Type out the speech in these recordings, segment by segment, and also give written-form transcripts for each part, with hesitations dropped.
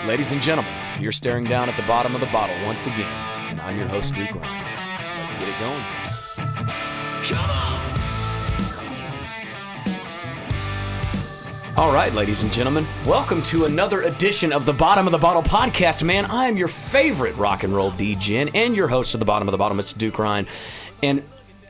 Ladies and gentlemen, you're staring down at the bottom of the bottle once again, and I'm your host, Duke Ryan. Let's get it going. Come on! All right, ladies and gentlemen, welcome to another edition of the Bottom of the Bottle podcast. Man, I am your favorite rock and roll DJ and your host of the Bottom of the Bottle, Mr. Duke Ryan. And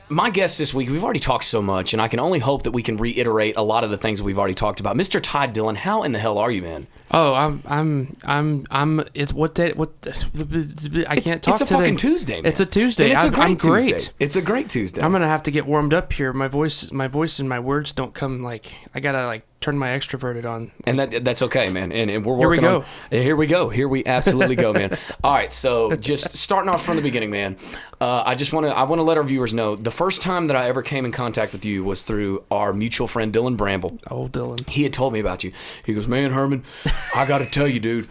my guest this week, we've already talked so much, and I can only hope that we can reiterate a lot of the things that we've already talked about. Mr. Ty Dillon, how in the hell are you, man? Oh, I'm. It's what day? What? I can't talk today. It's a fucking Tuesday, man. It's a Tuesday. And it's a great I'm great. Tuesday. It's a great Tuesday. I'm gonna have to get warmed up here. My voice and my words don't come like I gotta turn my extroverted on. And that's okay, man. And we're working on. Here we go. Here we absolutely go, man. All right, so just starting off from the beginning, man. I want to let our viewers know the first time that I ever came in contact with you was through our mutual friend Dillon Bramble. Oh, Dillon. He had told me about you. He goes, "Man, Herman, I got to tell you, dude,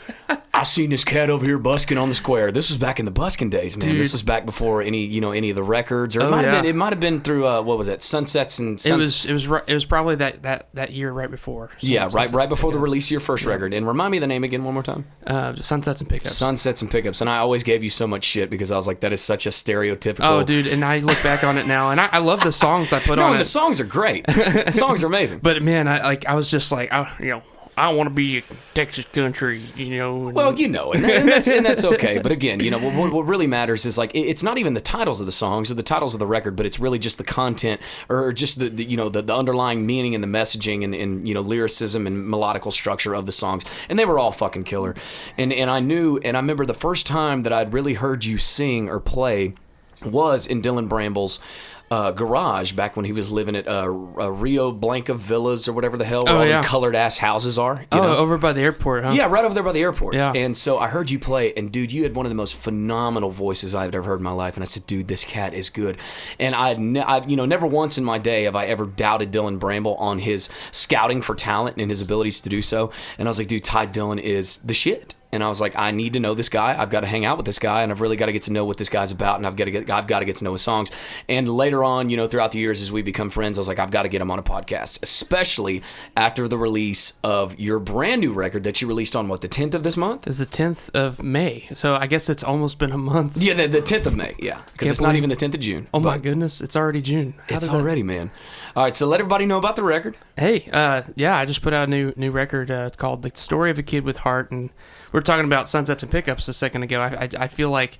I seen this cat over here busking on the square." This was back in the busking days, man. Dude. This was back before any of the records, or it might have been through what was it, Sunsets and Suns. It was probably that year right before. Yeah, right before the release of your first record. And remind me the name again one more time. Sunsets and Pickups. Sunsets and Pickups. And I always gave you so much shit because I was like, that is such a stereotypical. Oh, dude, and I look back on it now, and I love the songs I put on it. No, the songs are great. The songs are amazing. But man, I was just like, I want to be a Texas country, Well, and that's okay. But again, what really matters is like it's not even the titles of the songs or the titles of the record, but it's really just the content or just the underlying meaning and the messaging and lyricism and melodical structure of the songs. And they were all fucking killer. And I remember the first time that I'd really heard you sing or play was in Dillon Bramble's garage back when he was living at Rio Blanca Villas or whatever the hell where all the colored ass houses are. Over by the airport, huh? Yeah, right over there by the airport. Yeah. And so I heard you play, and dude, you had one of the most phenomenal voices I've ever heard in my life. And I said, dude, this cat is good. And I've never once in my day have I ever doubted Dillon Bramble on his scouting for talent and his abilities to do so. And I was like, dude, Ty Dillon is the shit. And I was like, I need to know this guy. I've got to hang out with this guy, and I've really got to get to know what this guy's about, and I've got to get to know his songs. And later on, throughout the years as we become friends, I was like, I've got to get him on a podcast, especially after the release of your brand new record that you released on, the 10th of this month? It was the 10th of May, so I guess it's almost been a month. Yeah, the 10th of May, yeah, because it's not even the 10th of June. Oh my goodness, it's already June. It's already, man. All right, so let everybody know about the record. Hey, I just put out a new record. It's called The Story of a Kid with Heart, and we were talking about Sunsets and Pickups a second ago. I feel like,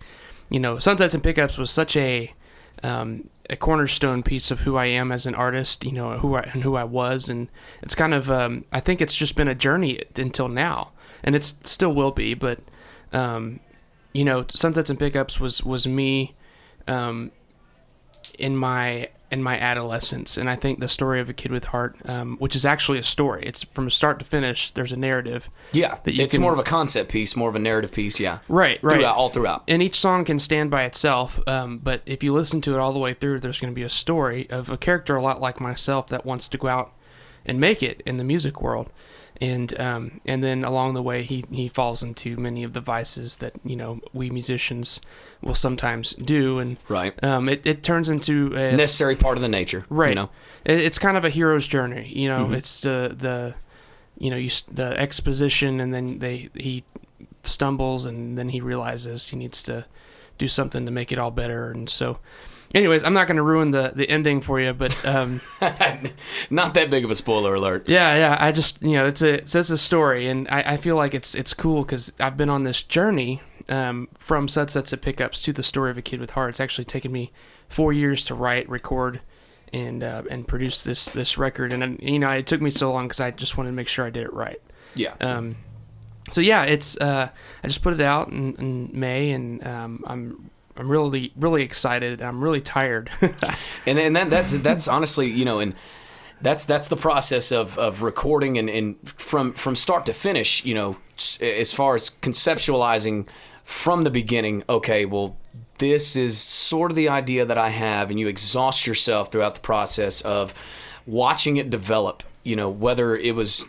Sunsets and Pickups was such a cornerstone piece of who I am as an artist, who I was, and it's kind of I think it's just been a journey until now, and it still will be. But Sunsets and Pickups was me in my adolescence, and I think The Story of a Kid with Heart, which is actually a story. It's from start to finish. There's a narrative. Yeah, it's more of a concept piece, more of a narrative piece. Yeah, right. All throughout. And each song can stand by itself, but if you listen to it all the way through, there's going to be a story of a character a lot like myself that wants to go out and make it in the music world. And then along the way, he falls into many of the vices that we musicians will sometimes do, and right. It turns into a necessary part of the nature, right? It's kind of a hero's journey, Mm-hmm. It's the exposition, and then he stumbles, and then he realizes he needs to do something to make it all better, and so. Anyways, I'm not going to ruin the ending for you, but not that big of a spoiler alert. Yeah. I just it's a story, and I feel like it's cool because I've been on this journey from Sunsets and Pickups to The Story of a Kid with Heart. It's actually taken me 4 years to write, record, and produce this record, and it took me so long because I just wanted to make sure I did it right. Yeah. So yeah, it's I just put it out in May, and I'm really, really excited. I'm really tired. and that's honestly, and that's the process of recording and from start to finish, as far as conceptualizing from the beginning, okay, well, this is sort of the idea that I have, and you exhaust yourself throughout the process of watching it develop, whether it was,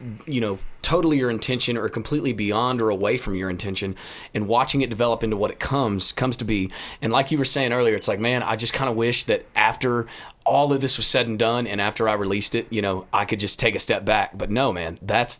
totally your intention or completely beyond or away from your intention, and watching it develop into what it comes to be. And like you were saying earlier, it's like, man, I just kind of wish that after all of this was said and done, and after I released it, you know, I could just take a step back. But no, man, that's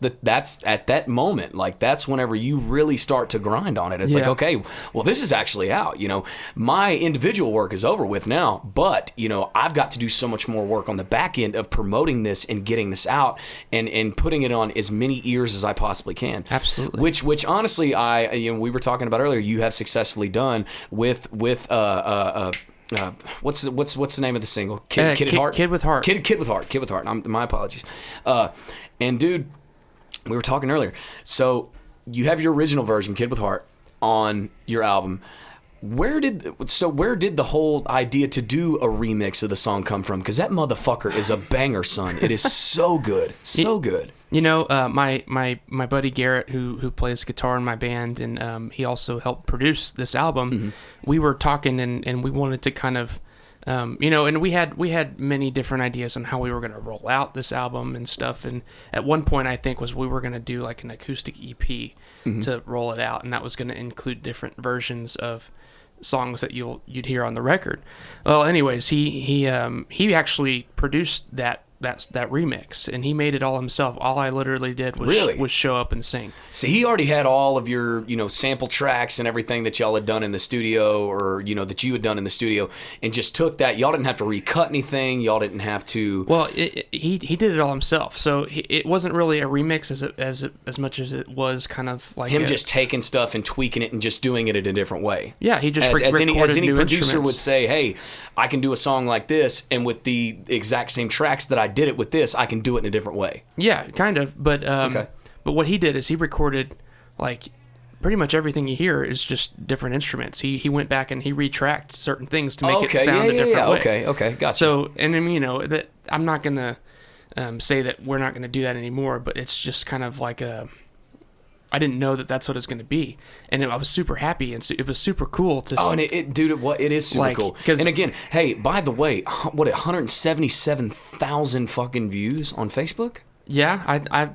at that moment, like that's whenever you really start to grind on it. It's like, okay, well, this is actually out. You know, my individual work is over with now, but you know, I've got to do so much more work on the back end of promoting this and getting this out and putting it on as many ears as I possibly can. Absolutely. Which honestly, we were talking about earlier, you have successfully done with what's the name of the single? Kid with Heart. Kid with Heart. Kid with Heart. My apologies. And dude, we were talking earlier. So you have your original version, Kid with Heart, on your album. Where did the whole idea to do a remix of the song come from? Because that motherfucker is a banger, son. It is so good, so good. You know, my buddy Garrett, who plays guitar in my band, and he also helped produce this album. Mm-hmm. We were talking, and we wanted to kind of, you know, and we had many different ideas on how we were going to roll out this album and stuff. And at one point, I think we were going to do like an acoustic EP mm-hmm. to roll it out, and that was going to include different versions of songs that you'd hear on the record. Well, anyways, he actually produced that remix, and he made it all himself. All I literally did was show up and sing. See, he already had all of your, you know, sample tracks and everything that y'all had done in the studio, or, you know, that you had done in the studio, and just took that. Y'all didn't have to recut anything. Y'all didn't have to. Well, he did it all himself, so it wasn't really a remix as much as it was kind of like him just taking stuff and tweaking it and just doing it in a different way. Yeah, he just as any producer would instruments. say, hey, I can do a song like this, and with the exact same tracks that I did it with this, I can do it in a different way. Yeah, kind of. But but what he did is he recorded, like, pretty much everything you hear is just different instruments. He went back and he retracked certain things to make it sound a different way. Okay, gotcha. So, and I mean, you know, that I'm not gonna say that we're not gonna do that anymore, but it's just kind of like I didn't know that that's what it's going to be, and I was super happy, and it was super cool to. Oh, and it is super cool. And again, hey, by the way, 177,000 fucking views on Facebook. Yeah, I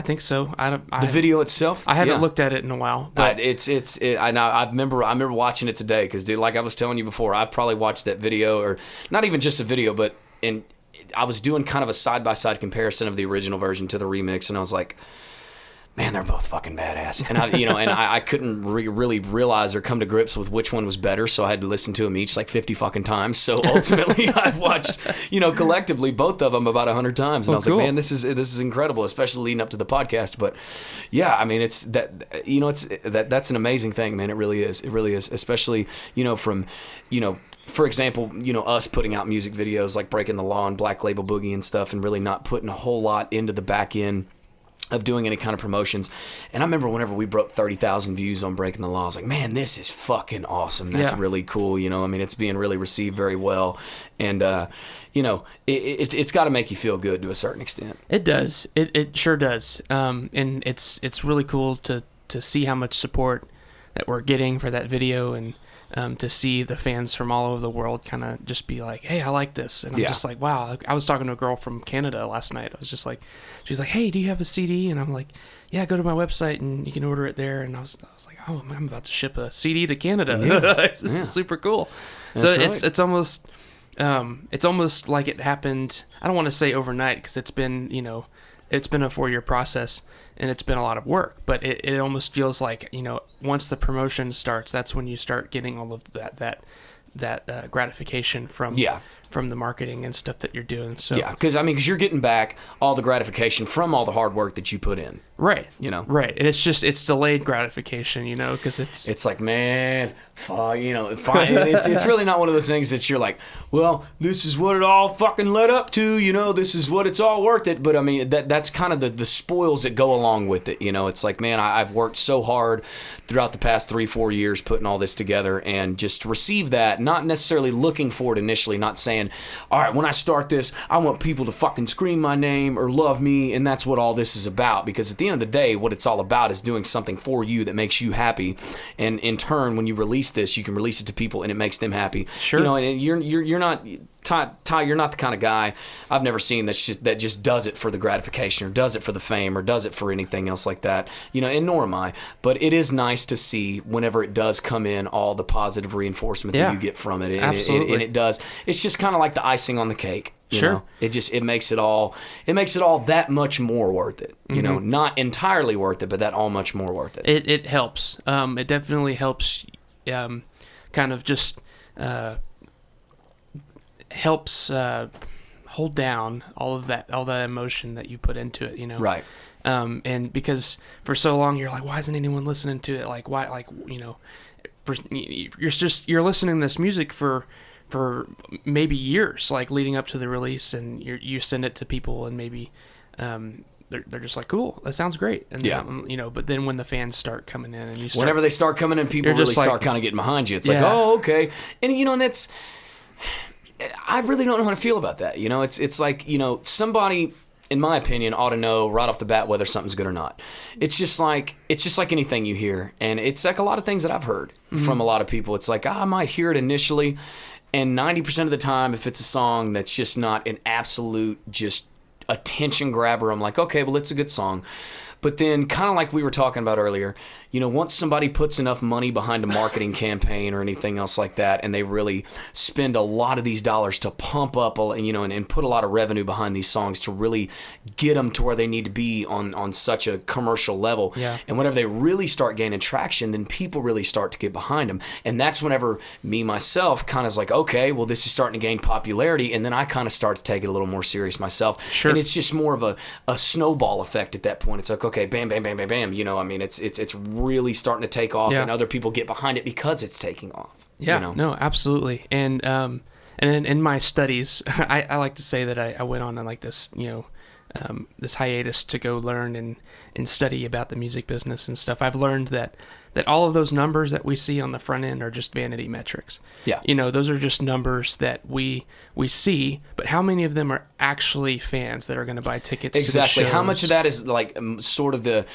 think so. The video itself. I haven't looked at it in a while, but I remember watching it today because, dude, like I was telling you before, I've probably watched that video, or not even just a video, but I was doing kind of a side by side comparison of the original version to the remix, and I was like, man, they're both fucking badass. And I couldn't really realize or come to grips with which one was better, so I had to listen to them each like 50 fucking times. So ultimately, I've watched, collectively both of them about 100 times, and I was like, man, this is incredible, especially leading up to the podcast. But yeah, I mean, it's that, that's an amazing thing, man. It really is. It really is, especially from for example, us putting out music videos like Breaking the Law and Black Label Boogie and stuff, and really not putting a whole lot into the back end of doing any kind of promotions. And I remember whenever we broke 30,000 views on Breaking the Law, I was like, man, this is fucking awesome. That's really cool. I mean, it's being really received very well. And, it's got to make you feel good to a certain extent. It does. It sure does. And it's really cool to see how much support that we're getting for that video, and to see the fans from all over the world kind of just be like, hey, I like this. And I'm just like, wow. I was talking to a girl from Canada last night. I was just like, she's like, hey, do you have a CD? And I'm like, yeah, go to my website and you can order it there. And I was like, oh, I'm about to ship a CD to Canada. This is super cool. That's so right. It's almost like it happened. I don't want to say overnight, because it's been a 4-year process, and it's been a lot of work, but it almost feels like, once the promotion starts, that's when you start getting all of that gratification from the marketing and stuff that you're doing. So yeah, because you're getting back all the gratification from all the hard work that you put in. Right. Right. And it's delayed gratification, because it's like, man, fine. It's really not one of those things that you're like, well, this is what it all fucking led up to, this is what it's all worth it. But I mean, that's kind of the spoils that go along with it. It's like, man, I've worked so hard throughout the past 3-4 years putting all this together, and just to receive that, not necessarily looking for it initially, not saying, all right, when I start this, I want people to fucking scream my name or love me, and that's what all this is about. Because at the end of the day, what it's all about is doing something for you that makes you happy, and in turn, when you release this, you can release it to people and it makes them happy. Sure. And you're not, Ty, you're not the kind of guy I've never seen that just does it for the gratification or does it for the fame or does it for anything else like that. And nor am I. But it is nice to see whenever it does come in all the positive reinforcement that you get from it. And absolutely. And it does. It's just kind of like the icing on the cake. Sure. It makes it all that much more worth it. Not entirely worth it, but that all much more worth it. It helps. It definitely helps. Kind of just helps hold down all that emotion that you put into it. Right. And because for so long you're like, why isn't anyone listening to it? Like, why? Like, you're listening to this music for maybe years, like leading up to the release, and you send it to people, and maybe they're just like, cool, that sounds great, and but then when the fans start coming in, and whenever they start coming in, people really start kind of getting behind you. It's like, oh, okay, and and that's, I really don't know how to feel about that. It's like somebody, in my opinion, ought to know right off the bat whether something's good or not. It's just like anything you hear, and it's like a lot of things that I've heard from a lot of people. It's like, I might hear it initially, and 90% of the time, if it's a song that's just not an absolute just attention grabber, I'm like, okay, well, it's a good song. But then, kind of like we were talking about earlier, once somebody puts enough money behind a marketing campaign or anything else like that, and they really spend a lot of these dollars to pump up, and put a lot of revenue behind these songs to really get them to where they need to be on such a commercial level. Yeah. And whenever they really start gaining traction, then people really start to get behind them. And that's whenever me, myself, kind of is like, okay, well, this is starting to gain popularity, and then I kind of start to take it a little more serious myself. Sure. And it's just more of a snowball effect at that point. It's like, okay, bam, bam, bam, bam, bam. It's really starting to take off, and other people get behind it because it's taking off. Yeah, no, absolutely. And in my studies, I like to say that I went on like this, this hiatus to go learn and study about the music business and stuff. I've learned that all of those numbers that we see on the front end are just vanity metrics. Yeah. Those are just numbers that we see, but how many of them are actually fans that are going to buy tickets exactly. to the shows? How much of that is like sort of the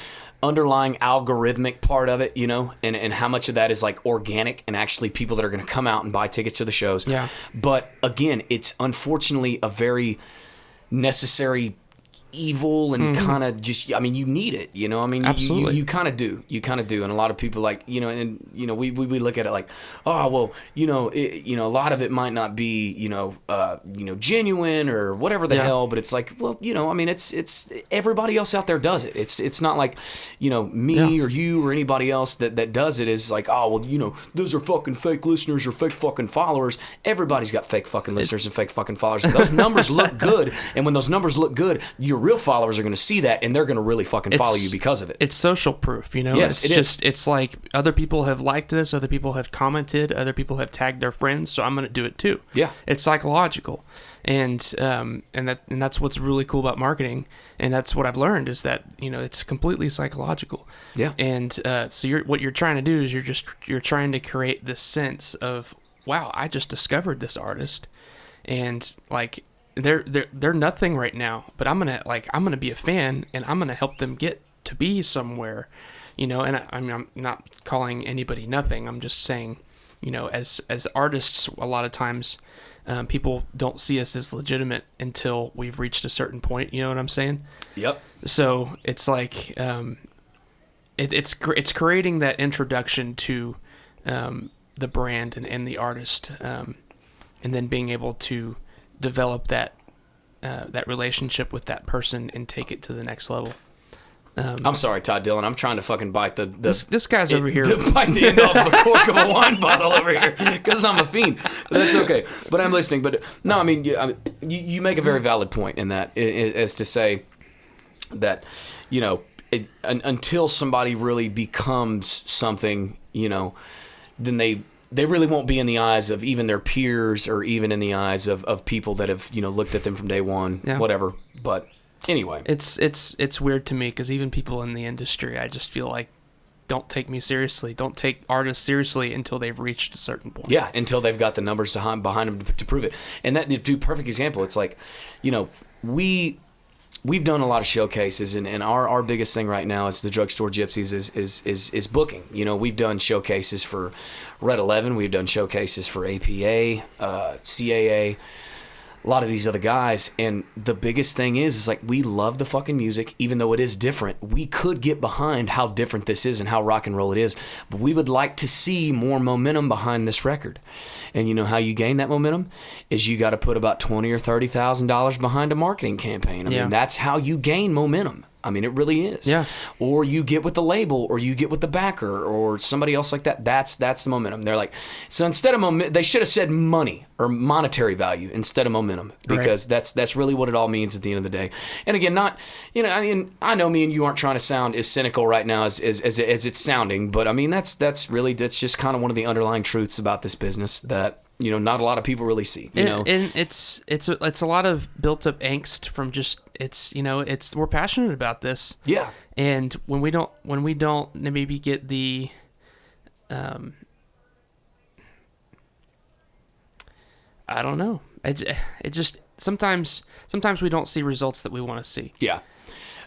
underlying algorithmic part of it, and how much of that is like organic and actually people that are going to come out and buy tickets to the shows. Yeah. But again, it's unfortunately a very necessary evil and kind of just, you need it, Absolutely. you kind of do, and a lot of people like, we look at it like, oh, well, a lot of it might not be, genuine or whatever the hell, but it's like, well, it's everybody else out there does it. It's not like, me or you or anybody else that does it is like, oh, well, those are fucking fake listeners or fake fucking followers. Everybody's got fake fucking listeners and fake fucking followers. But those numbers look good, and when those numbers look good, your real followers are going to see that, and they're going to really fucking follow you because of it. It's social proof, Yes, it's like other people have liked this, other people have commented, other people have tagged their friends, so I'm going to do it too. Yeah, it's psychological, and that's what's really cool about marketing, and that's what I've learned is that it's completely psychological. Yeah, and so what you're trying to do is you're trying to create this sense of, wow, I just discovered this artist, and like. They're nothing right now, but I'm gonna be a fan, and I'm gonna help them get to be somewhere, and I'm not calling anybody nothing. I'm just saying, as artists, a lot of times, people don't see us as legitimate until we've reached a certain point. You know what I'm saying? Yep. So it's like, it's creating that introduction to the brand and the artist, and then being able to develop that relationship with that person and take it to the next level. I'm sorry, Todd Dillon. I'm trying to fucking bite this guy's over here. Bite the end off of a cork of a wine bottle over here because I'm a fiend. But that's okay. But I'm listening. But no, you make a very valid point in that, as to say that, until somebody really becomes something, then they really won't be in the eyes of even their peers or even in the eyes of people that have, looked at them from day one, whatever. But anyway. It's weird to me because even people in the industry, I just feel like, don't take me seriously. Don't take artists seriously until they've reached a certain point. Yeah, until they've got the numbers behind them to prove it. And that, to perfect example, it's like, we've done a lot of showcases, and our biggest thing right now is the Drugstore Gypsies is booking. We've done showcases for Red 11, we've done showcases for APA, CAA, a lot of these other guys. And the biggest thing is like, we love the fucking music, even though it is different. We could get behind how different this is and how rock and roll it is, but we would like to see more momentum behind this record. And you know how you gain that momentum is you got to put about $20,000 or $30,000 behind a marketing campaign. I mean, that's how you gain momentum. I mean, it really is. Yeah. Or you get with the label, or you get with the backer, or somebody else like that. That's the momentum. They're like, so instead of they should have said money or monetary value instead of momentum, because that's really what it all means at the end of the day. And again, not, you know, I mean, I know me and you aren't trying to sound as cynical right now as it's sounding, but I mean, that's just kind of one of the underlying truths about this business that, you know, not a lot of people really see. You know, and it's a lot of built up angst from just we're passionate about this. Yeah. And when we don't maybe get the I don't know. It just sometimes we don't see results that we want to see. Yeah.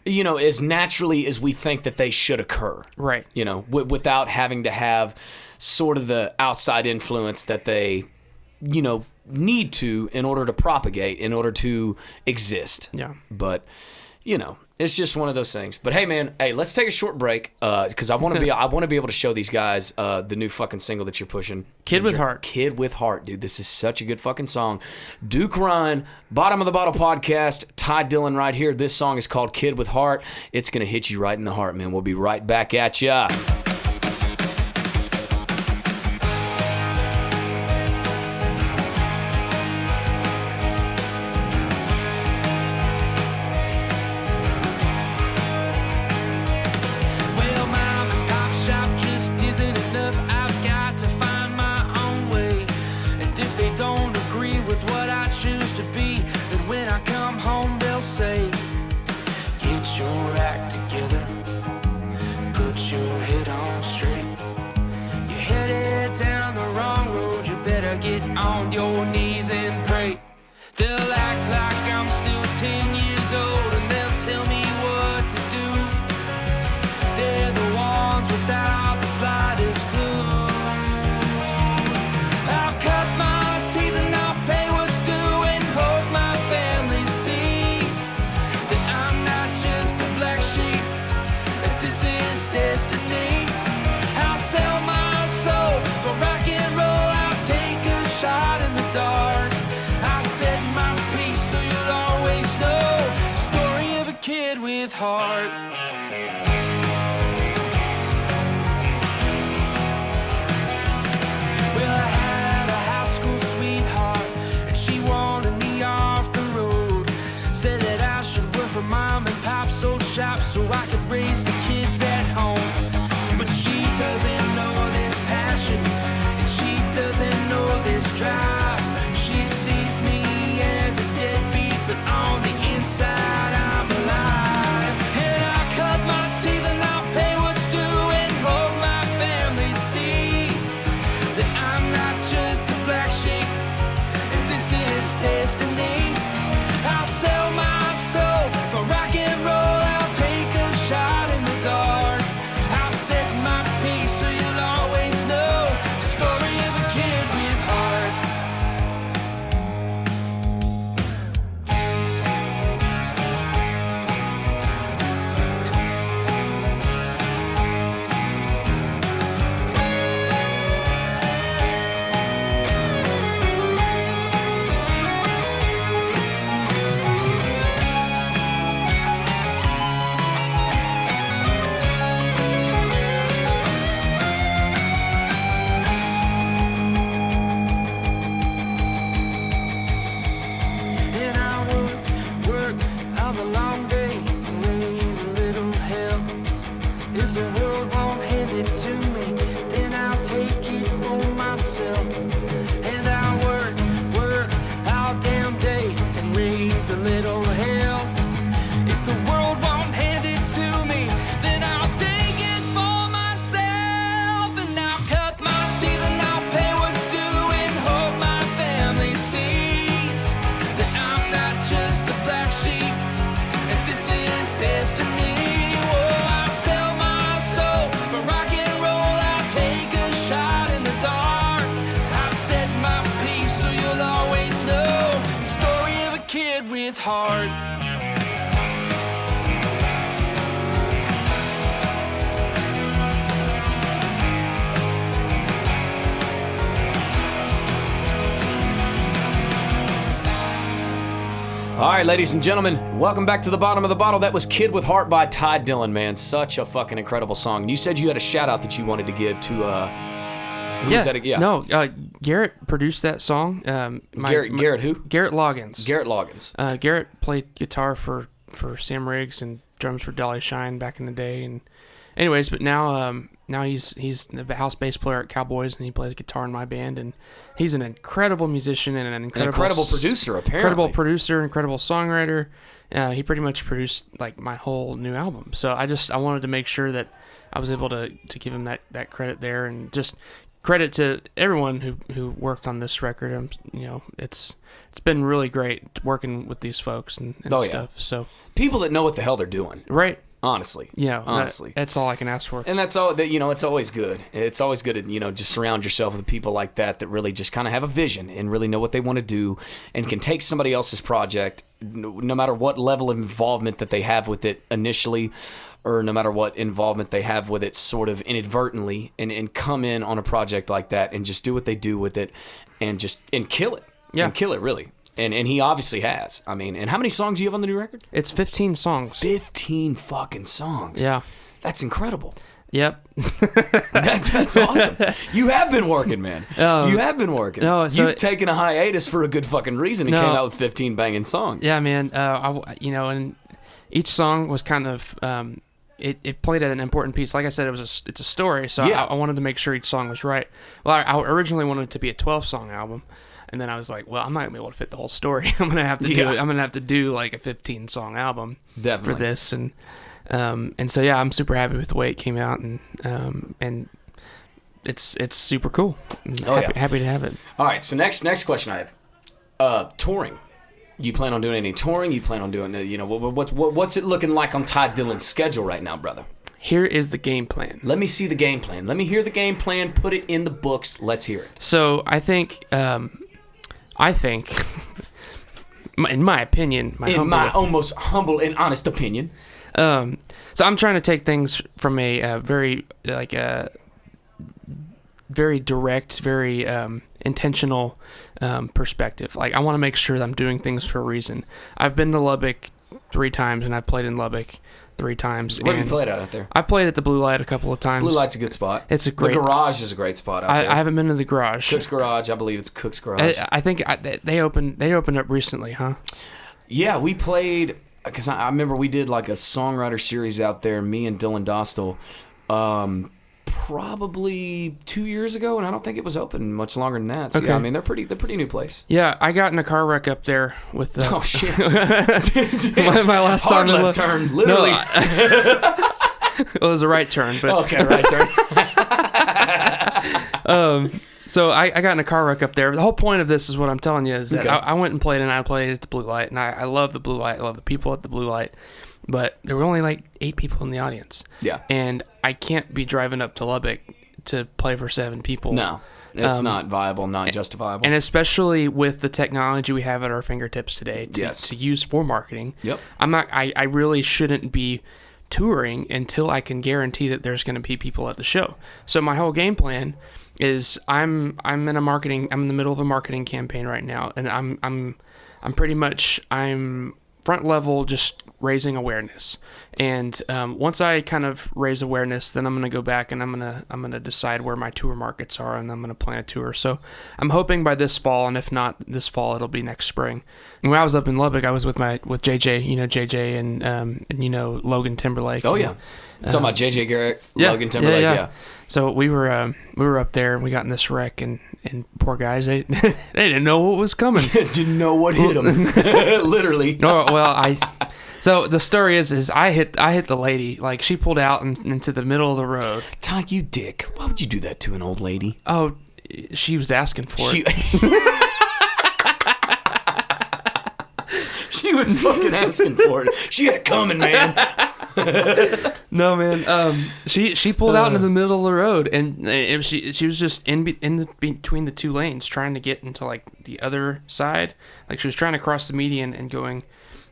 You know, as naturally as we think that they should occur. Right. You know, without having to have sort of the outside influence that they, you know, need to in order to propagate, in order to exist. Yeah. But, you know, it's just one of those things. But hey, man, let's take a short break because I want to be able to show these guys the new fucking single that you're pushing. Kid with Heart. Kid with Heart, dude. This is such a good fucking song. Duke Ryan, Bottom of the Bottle podcast. Ty Dillon right here. This song is called Kid with Heart. It's gonna hit you right in the heart, man. We'll be right back at ya. On your knees and pray. They'll act like I'm still 10 years old and they'll tell me what to do. They're the ones without the slightest clue. I'll cut my teeth and I'll pay what's due and hope my family sees that I'm not just a black sheep, that this is destiny. I'll sell my soul for rock and roll. Shot in the dark. I said my piece so you'll always know the story of a kid with heart. Well, I had a high school sweetheart and she wanted me off the road. Said that I should work for mom and pop's old shop so I could raise the kids at home. But she doesn't know this passion, doesn't know this drive. She sees me as a deadbeat, but on the inside I'm alive. And I cut my teeth and I'll pay what's due and hope my family sees that I'm not just a black sheep, and this is destiny. I'll sell my soul for rock and roll. I'll take a shot in the sweetheart. All right, ladies and gentlemen, welcome back to the bottom of the bottle. That was Kid with Heart by Ty Dillon, man. Such a fucking incredible song. And you said you had a shout out that you wanted to give to, who was that? Yeah. No, Garrett produced that song. Garrett who? Garrett Loggins. Garrett Loggins. Garrett played guitar for Sam Riggs and drums for Dolly Shine back in the day. And anyways, but now he's the house bass player at Cowboys, and he plays guitar in my band, and he's an incredible musician and an incredible producer, apparently. Incredible producer, incredible songwriter. He pretty much produced like my whole new album. So I wanted to make sure that I was able to give him that credit there, and just credit to everyone who worked on this record. It's been really great working with these folks and stuff. Yeah. So people that know what the hell they're doing. Right. Honestly. Yeah. Honestly. That's all I can ask for. And that's all that, it's always good. It's always good to, just surround yourself with people like that really just kind of have a vision and really know what they want to do and can take somebody else's project, no matter what level of involvement that they have with it initially, or no matter what involvement they have with it sort of inadvertently, and come in on a project like that and just do what they do with it and kill it. Yeah. And kill it, really. And he obviously has. I mean, and how many songs do you have on the new record? It's 15 songs. 15 fucking songs. Yeah. That's incredible. Yep. That's awesome. You have been working, man. You have been working. No, so you've taken a hiatus for a good fucking reason and came out with 15 banging songs. Yeah, man. And each song was kind of it played at an important piece. Like I said, it's a story, so yeah. I wanted to make sure each song was right. Well, I originally wanted it to be a 12-song album. And then I was like, well, I'm not going to be able to fit the whole story. I'm going to have to do it. I'm going to have to do like a 15-song album for this. And so, yeah, I'm super happy with the way it came out. And it's super cool. Happy to have it. All right. So next question I have, touring. You plan on doing any touring? You plan on doing, what's it looking like on Ty Dillon's schedule right now, brother? Here is the game plan. Let me see the game plan. Let me hear the game plan. Put it in the books. Let's hear it. So I think, in my opinion, my almost humble and honest opinion. So I'm trying to take things from a very direct, very intentional perspective. Like, I want to make sure that I'm doing things for a reason. I've been to Lubbock 3 times, and I've played in Lubbock 3 times. Where have you played out there? I've played at the Blue Light a couple of times. Blue Light's a good spot. It's a great. The Garage is a great spot out there. I haven't been to the Garage. Cook's Garage, I believe it's Cook's Garage. I think they opened up recently, huh? Yeah, we played, because I remember we did like a songwriter series out there, me and Dillon Dostal, probably 2 years ago, and I don't think it was open much longer than that. So okay. Yeah, I mean, they're pretty new place. Yeah, I got in a car wreck up there with oh shit. my last hard time left turn, literally. No, it was a right turn, but okay, right turn. So I got in a car wreck up there. The whole point of this is what I'm telling you is that okay. I went and played, and I played at the Blue Light, and I love the Blue Light. I love the people at the Blue Light, but there were only like 8 people in the audience. Yeah. And I can't be driving up to Lubbock to play for 7 people. No, it's not viable, not justifiable. And especially with the technology we have at our fingertips today to use for marketing. Yep. I really shouldn't be touring until I can guarantee that there's going to be people at the show. So my whole game plan is I'm in the middle of a marketing campaign right now, and I'm pretty much front level just raising awareness. And once I kind of raise awareness, then I'm going to go back and I'm going to decide where my tour markets are, and I'm going to plan a tour. So I'm hoping by this fall, and if not this fall, it'll be next spring. And when I was up in Lubbock, I was with JJ, JJ and Logan Timberlake. Oh yeah. Talking about JJ Garrett, Logan Timberlake, yeah. So we were up there, and we got in this wreck, and poor guys, they didn't know what was coming. Didn't know what hit them. Literally. No, well, so the story is I hit the lady. Like, she pulled out into the middle of the road. Ty, you dick. Why would you do that to an old lady? Oh, she was asking for it. She was fucking asking for it. She had it coming, man. No, man. She pulled out into the middle of the road, and she was just in between the 2 lanes, trying to get into like the other side. Like, she was trying to cross the median and going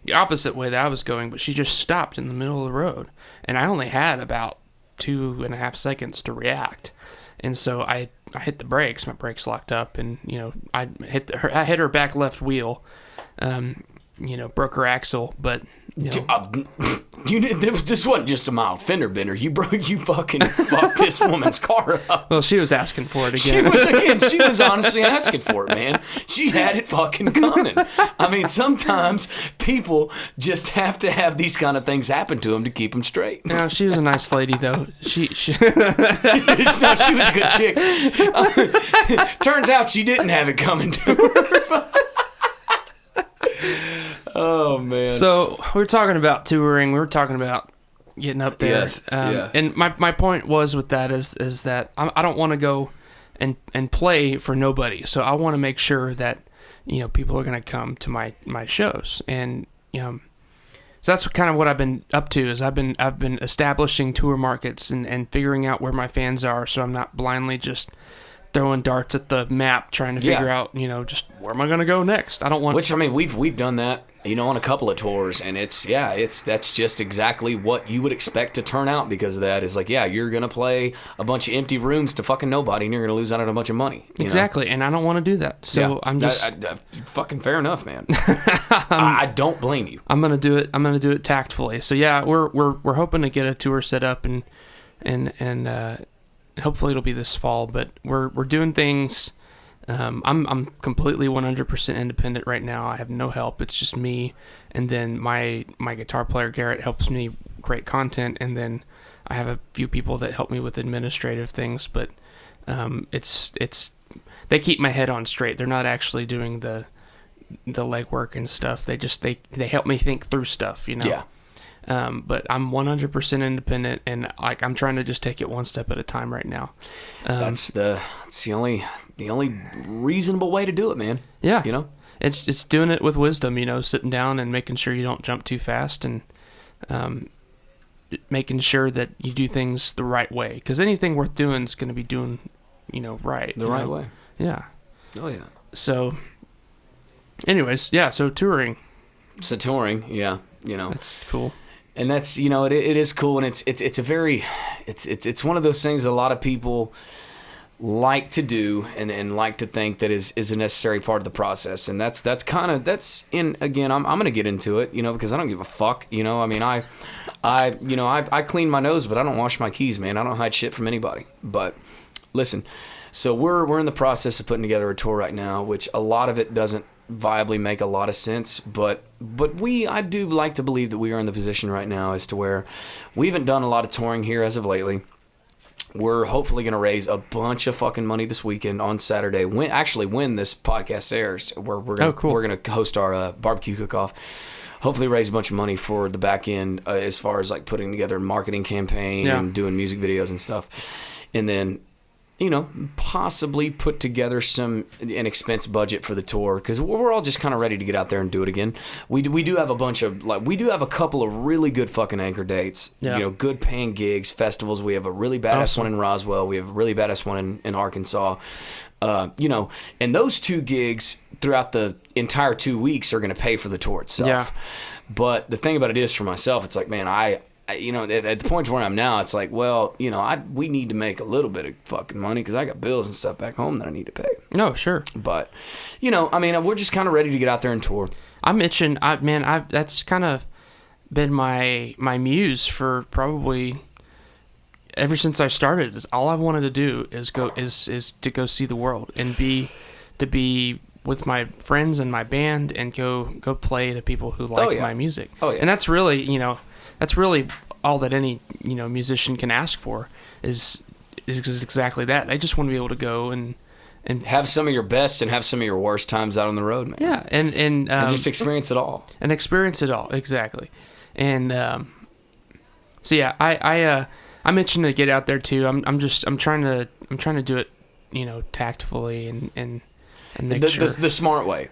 the opposite way that I was going, but she just stopped in the middle of the road, and I only had about 2.5 seconds to react, and so I hit the brakes. My brakes locked up, and I hit her back left wheel, broke her axle, but. This wasn't just a mild fender bender. You fucking fucked this woman's car up. Well, she was asking for it again. She was honestly asking for it, man. She had it fucking coming. I mean, sometimes people just have to have these kind of things happen to them to keep them straight. No, she was a nice lady, though. She was a good chick. Turns out she didn't have it coming to her. Oh, man. So we were talking about touring. We were talking about getting up there. Yes. Yeah. And my point was with that is that I don't want to go and play for nobody. So I want to make sure that people are going to come to my shows. And so that's kind of what I've been up to. Is I've been establishing tour markets and figuring out where my fans are. So I'm not blindly just throwing darts at the map trying to figure out just where am I going to go next. I don't want. Which I mean we've done that. On a couple of tours, and that's just exactly what you would expect to turn out because of that. Is like, you're going to play a bunch of empty rooms to fucking nobody, and you're going to lose out on a bunch of money. Exactly, and I don't want to do that. So I'm just... fucking fair enough, man. I don't blame you. I'm going to do it. I'm going to do it tactfully. So we're hoping to get a tour set up, and hopefully it'll be this fall, but we're doing things... I'm completely 100% independent right now. I have no help. It's just me, and then my guitar player Garrett helps me create content, and then I have a few people that help me with administrative things. But it's they keep my head on straight. They're not actually doing the legwork and stuff. They help me think through stuff. Yeah. But I'm 100% independent, and I'm trying to just take it one step at a time right now. That's the only reasonable way to do it, man. Yeah. It's doing it with wisdom, sitting down and making sure you don't jump too fast, and making sure that you do things the right way. Because anything worth doing is going to be doing, right. The right way. Yeah. Oh, yeah. So, anyways, so touring. So touring, yeah, That's cool. And that's it is cool, and it's one of those things that a lot of people like to do and like to think that is a necessary part of the process, and that's in again I'm gonna get into it because I don't give a fuck. I mean I clean my nose, but I don't wash my keys, man. I don't hide shit from anybody. But listen, so we're in the process of putting together a tour right now, which a lot of it doesn't viably make a lot of sense, but I do like to believe that we are in the position right now as to where we haven't done a lot of touring here as of lately. We're hopefully going to raise a bunch of fucking money this weekend on Saturday. When this podcast airs, we're going to host our barbecue cook-off. Hopefully raise a bunch of money for the back end as far as like putting together a marketing campaign and doing music videos and stuff, and then possibly put together an expense budget for the tour, because we're all just kind of ready to get out there and do it again. We do have a couple of really good fucking anchor dates, good paying gigs, festivals. We have a really badass one in Roswell. We have a really badass one in Arkansas. And those two gigs throughout the entire 2 weeks are going to pay for the tour itself. Yeah. But the thing about it is, for myself, it's like, man, at the point where I'm now, it's like, well, we need to make a little bit of fucking money because I got bills and stuff back home that I need to pay. No, sure. But, we're just kind of ready to get out there and tour. I'm itching. That's kind of been my muse for probably ever since I started. Is all I've wanted to do is to go see the world and to be with my friends and my band and go play to people who like my music. Oh yeah. And that's really, that's really all that any musician can ask for is exactly that. They just want to be able to go and have some of your best and have some of your worst times out on the road, man. Yeah, and just experience it all. And experience it all, exactly. And so yeah, I'm itching to get out there too. I'm trying to do it, tactfully and make sure. The smart way.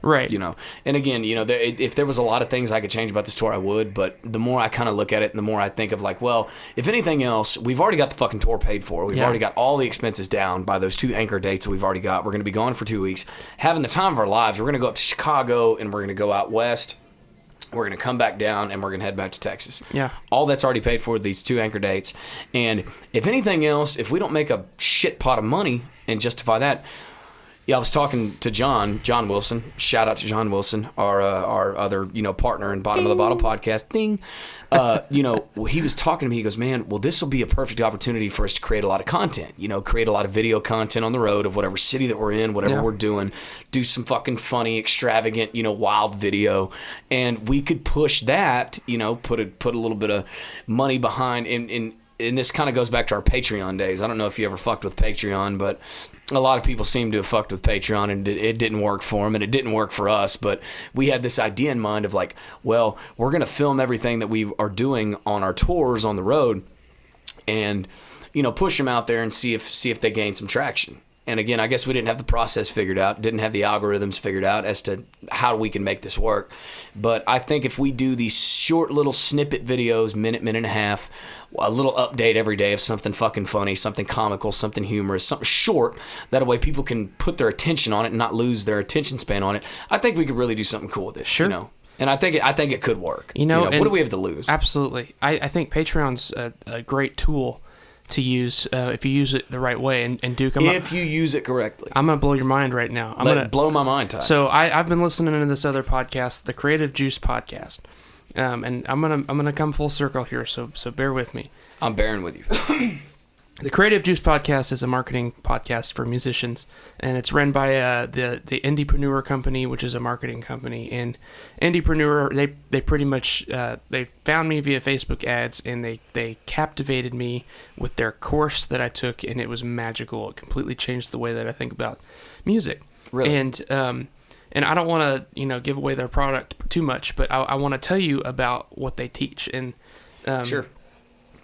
Right. And again, if there was a lot of things I could change about this tour, I would, but the more I kind of look at it, the more I think of like, well, if anything else, we've already got the fucking tour paid for. We've already got all the expenses down by those two anchor dates that we've already got. We're going to be gone for 2 weeks, having the time of our lives. We're going to go up to Chicago, and we're going to go out west. We're going to come back down and we're going to head back to Texas. Yeah. All that's already paid for, these 2 anchor dates. And if anything else, if we don't make a shit pot of money and justify that, I was talking to John Wilson. Shout out to John Wilson, our other, partner in Bottom of the Bottle podcast. Ding. He was talking to me. He goes, man, well, this will be a perfect opportunity for us to create a lot of content, create a lot of video content on the road of whatever city that we're in, whatever we're doing, do some fucking funny, extravagant, wild video. And we could push that, put a little bit of money behind. And this kind of goes back to our Patreon days. I don't know if you ever fucked with Patreon, but a lot of people seem to have fucked with Patreon, and it didn't work for them, and it didn't work for us. But we had this idea in mind of like, well, we're going to film everything that we are doing on our tours on the road and, push them out there and see if they gain some traction. And again, I guess we didn't have the process figured out, didn't have the algorithms figured out as to how we can make this work. But I think if we do these short little snippet videos, minute and a half, a little update every day of something fucking funny, something comical, something humorous, something short, that way people can put their attention on it and not lose their attention span on it. I think we could really do something cool with it. Sure. And I think it could work. What do we have to lose? Absolutely. I think Patreon's a great tool to use if you use it the right way. And Duke, if you use it correctly. I'm going to blow your mind right now. I'm going to blow my mind, Ty. So I've been listening to this other podcast, the Creative Juice podcast. And I'm gonna come full circle here, so bear with me. I'm bearing with you. The Creative Juice podcast is a marketing podcast for musicians, and it's run by the Indiepreneur company, which is a marketing company. And Indiepreneur, they pretty much they found me via Facebook ads, and they captivated me with their course that I took, and it was magical. It completely changed the way that I think about music. Really? And I don't want to, give away their product too much, but I want to tell you about what they teach. And sure,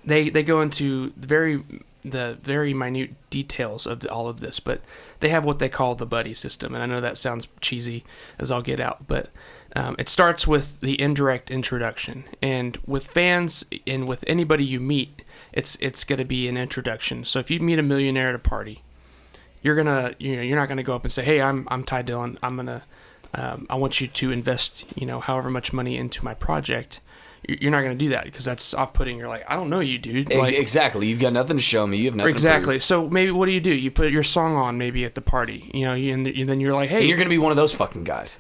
they go into the very minute details of all of this, but they have what they call the buddy system. And I know that sounds cheesy as I'll get out, but it starts with the indirect introduction. And with fans and with anybody you meet, it's going to be an introduction. So if you meet a millionaire at a party, you're not gonna go up and say, "Hey, I'm Ty Dillon. I want you to invest, however much money into my project." You're not gonna do that because that's off-putting. You're like, "I don't know you, dude." Like, exactly. You've got nothing to show me. You have nothing. Exactly. To prove. So maybe what do? You put your song on maybe at the party, and then you're like, "Hey," and you're gonna be one of those fucking guys.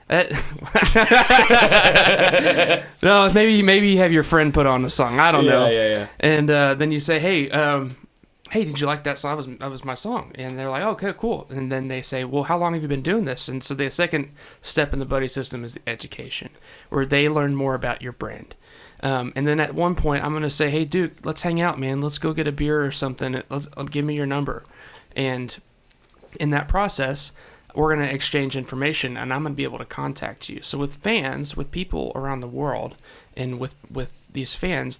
No, maybe you have your friend put on the song. I don't know. Yeah. And then you say, "Hey, did you like that song? That was my song." And they're like, "Oh, okay, cool." And then they say, "Well, how long have you been doing this?" And so the second step in the buddy system is the education, where they learn more about your brand. And then at one point, I'm going to say, "Hey, Duke, let's hang out, man. Let's go get a beer or something. Give me your number." And in that process, we're going to exchange information, and I'm going to be able to contact you. So with fans, with people around the world, and with these fans,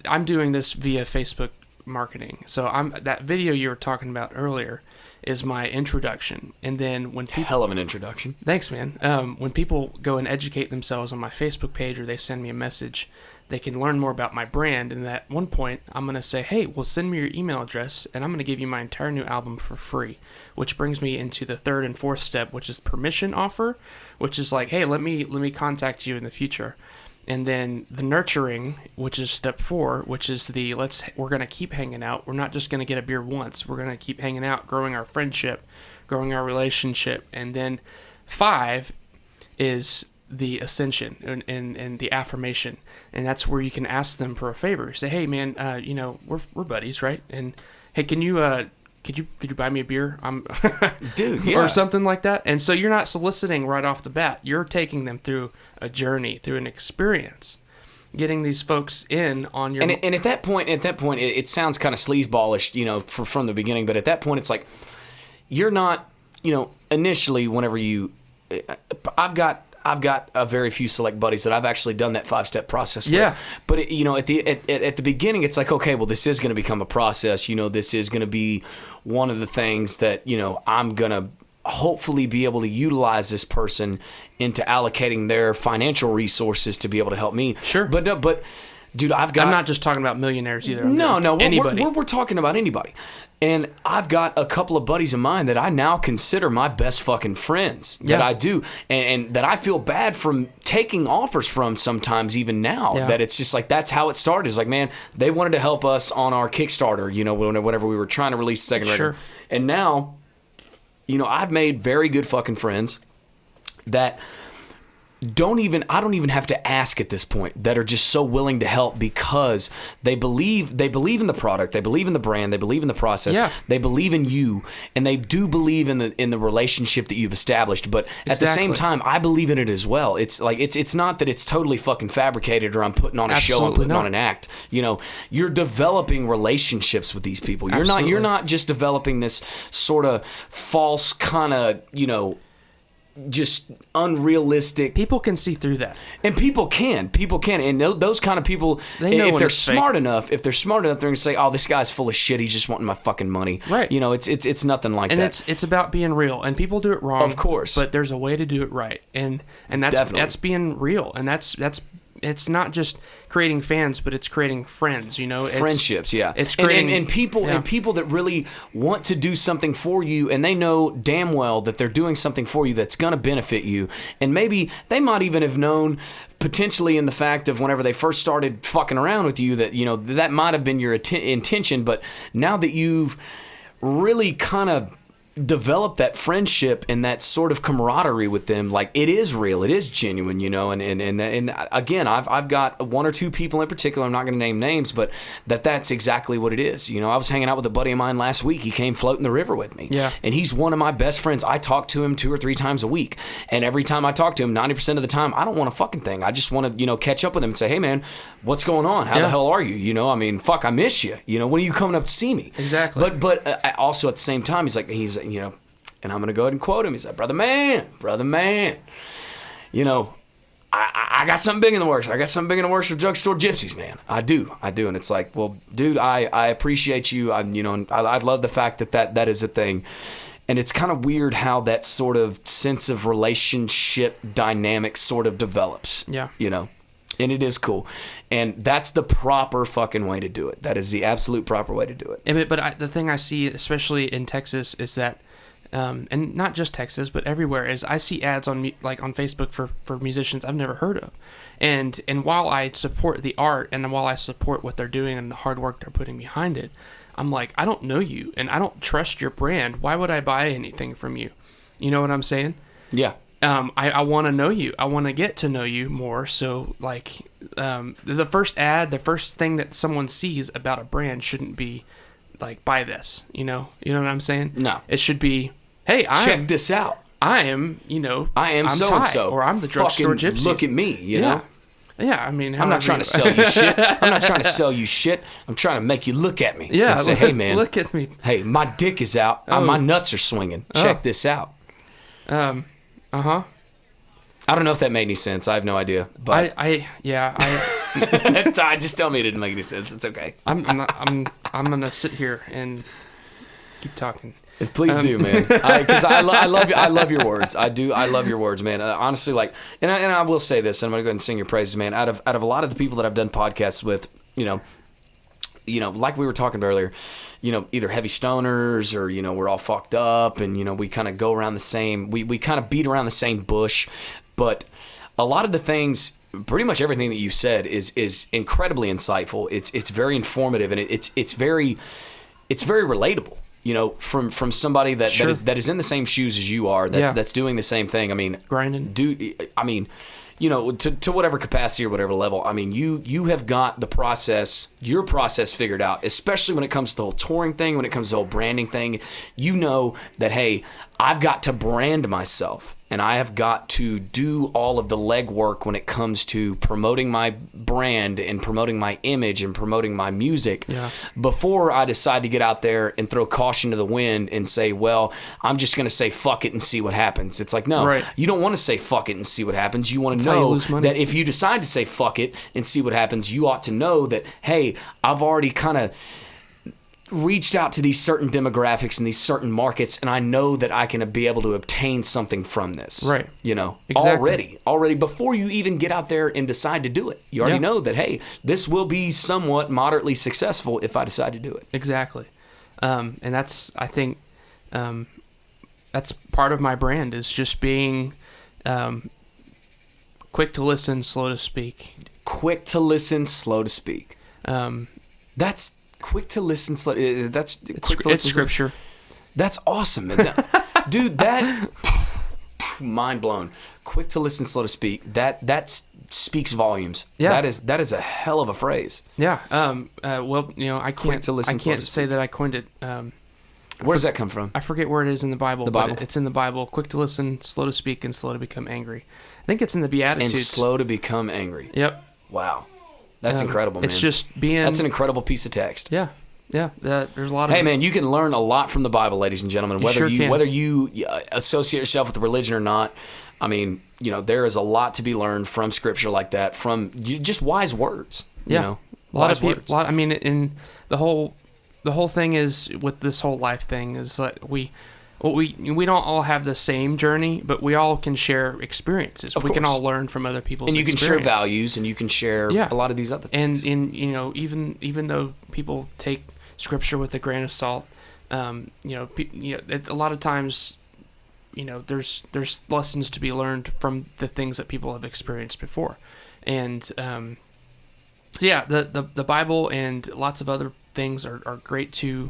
I'm doing this via Facebook marketing. So that video you were talking about earlier is my introduction. And then when people... Hell of an introduction. Thanks, man. When people go and educate themselves on my Facebook page or they send me a message, they can learn more about my brand. And at one point, I'm going to say, "Hey, well, send me your email address, and I'm going to give you my entire new album for free," which brings me into the third and fourth step, which is permission offer, which is like, "Hey, let me contact you in the future." And then the nurturing, which is step 4, which is we're going to keep hanging out. We're not just going to get a beer once. We're going to keep hanging out, growing our friendship, growing our relationship. And then 5 is the ascension and the affirmation. And that's where you can ask them for a favor. Say, "Hey, man, we're buddies, right? And hey, can you could you buy me a beer?" Dude, yeah. Or something like that. And so you're not soliciting right off the bat. You're taking them through a journey, through an experience, getting these folks in on your... And at that point, it sounds kind of sleazeballish, from the beginning. But at that point, it's like, you're not, initially, whenever I've got a very few select buddies that I've actually done that 5-step process with. Yeah. But at the beginning, it's like, okay, well, this is going to become a process. This is going to be one of the things that I'm going to hopefully be able to utilize this person into allocating their financial resources to be able to help me. Sure. But Dude, I've got... I'm not just talking about millionaires either. No, anybody. We're talking about anybody. And I've got a couple of buddies of mine that I now consider my best fucking friends. That I do. And that I feel bad from taking offers from sometimes even now. Yeah. That it's just like, that's how it started. It's like, man, they wanted to help us on our Kickstarter, you know, whenever we were trying to release the second record. And now, you know, I've made very good fucking friends that... I don't even have to ask at this point, that are just so willing to help because they believe in the product, they believe in the brand, they believe in the process, they believe in you, and they do believe in the relationship that you've established. But at the same time, I believe in it as well. It's like it's not that it's totally fucking fabricated or I'm putting on a show, I'm putting on an act. You know, you're developing relationships with these people. You're not just developing this sort of false kind of, you know, just unrealistic. People can see through that, and people can, and those kind of people, if they're smart enough, they're gonna say, "Oh, this guy's full of shit. He's just wanting my fucking money." Right? You know, it's nothing like that. And it's about being real, and people do it wrong, of course, but there's a way to do it right, and that's being real, and that's it's not just creating fans, but it's creating friends. You know, friendships. Yeah, it's creating and people and people that really want to do something for you, and they know damn well that they're doing something for you that's gonna benefit you, and maybe they might even have known potentially in the fact of whenever they first started fucking around with you that, you know, that might have been your intention, but now that you've really kind of develop that friendship and that sort of camaraderie with them, like, it is real, it is genuine, you know, and again, I've got one or two people in particular, I'm not going to name names, but that's exactly what it is. You know, I was hanging out with a buddy of mine last week. He came floating the river with me, and he's one of my best friends. I talk to him 2 or 3 times a week, and every time I talk to him, 90% of the time, I don't want a fucking thing. I just want to, you know, catch up with him and say, hey man, what's going on? How the hell are you? You know, I mean, fuck, I miss you. You know, when are you coming up to see me? Exactly. But also at the same time, he's you know, and I'm going to go ahead and quote him. He's like, brother man, you know, I got something big in the works. I got something big in the works for Drugstore Gypsies, man. I do. And it's like, well, dude, I appreciate you. You know, and I love the fact that is a thing. And it's kind of weird how that sort of sense of relationship dynamic sort of develops. Yeah. You know, and it is cool. And that's the proper fucking way to do it. That is the absolute proper way to do it. But the thing I see, especially in Texas, is that, and not just Texas, but everywhere, is I see ads on Facebook for musicians I've never heard of. And while I support the art and while I support what they're doing and the hard work they're putting behind it, I'm like, I don't know you and I don't trust your brand. Why would I buy anything from you? You know what I'm saying? Yeah. I want to know you. I want to get to know you more. So, like, the first thing that someone sees about a brand shouldn't be like, buy this. You know what I'm saying? No. It should be, hey, check this out. I'm so and so, or I'm the Drugstore Gypsies. Look at me, you know. Yeah, I mean, I'm not trying to sell you shit. I'm not trying to sell you shit. I'm trying to make you look at me. Yeah, and say, hey man, look at me. Hey, my dick is out. My nuts are swinging. Check this out. I don't know if that made any sense. I have no idea. But I just tell me it didn't make any sense. It's okay. I'm gonna sit here and keep talking. Please do, man. Because I love your words. I do. I love your words, man. Honestly, like, and I will say this, and I'm gonna go ahead and sing your praises, man. Out of a lot of the people that I've done podcasts with, you know, like we were talking about earlier, you know, either heavy stoners or, you know, we're all fucked up, and, you know, we kind of go around the same, we kind of beat around the same bush, but a lot of the things, pretty much everything that you said is incredibly insightful. It's very informative, and it's very relatable. You know, from somebody that is in the same shoes as you are, that's doing the same thing. I mean, grinding. Dude, I mean, you know, to whatever capacity or whatever level. I mean, you have got your process figured out, especially when it comes to the whole touring thing, when it comes to the whole branding thing. You know that, hey, I've got to brand myself. And I have got to do all of the legwork when it comes to promoting my brand and promoting my image and promoting my music before I decide to get out there and throw caution to the wind and say, well, I'm just going to say fuck it and see what happens. It's like, no, you don't want to say fuck it and see what happens. You want to know that if you decide to say fuck it and see what happens, you ought to know that, hey, I've already kind of reached out to these certain demographics and these certain markets, and I know that I can be able to obtain something from this. Right. You know, Exactly. already before you even get out there and decide to do it. You already know that, hey, this will be somewhat moderately successful if I decide to do it. Exactly. And that's, I think, that's part of my brand, is just being quick to listen, slow to speak. Quick to listen, slow to speak. That's quick to listen, slow. That's quick to listen. It's scripture. That's awesome, dude. That mind blown. Quick to listen, slow to speak. That speaks volumes. Yeah. That is a hell of a phrase. Yeah. Well, you know, I Quick can't. to listen, I slow to can't say that I coined it. Where does that come from? I forget where it is in the Bible. The but Bible? It's in the Bible. Quick to listen, slow to speak, and slow to become angry. I think it's in the Beatitudes. And slow to become angry. Yep. Wow, that's incredible, man. It's just being. That's an incredible piece of text. Yeah. Yeah. There's a lot of. Hey, man, you can learn a lot from the Bible, ladies and gentlemen. sure can. Whether you associate yourself with the religion or not, I mean, you know, there is a lot to be learned from Scripture like that, from just wise words. Yeah. You know, A lot wise of people. words. I mean, in the whole thing is with this whole life thing is that we don't all have the same journey, but we all can share experiences. Of We can course. all learn from other people's And you can share experience. values, and you can share Yeah. a lot of these other things. And you know, even though people take Scripture with a grain of salt, a lot of times, you know, there's lessons to be learned from the things that people have experienced before, and the Bible and lots of other things are great to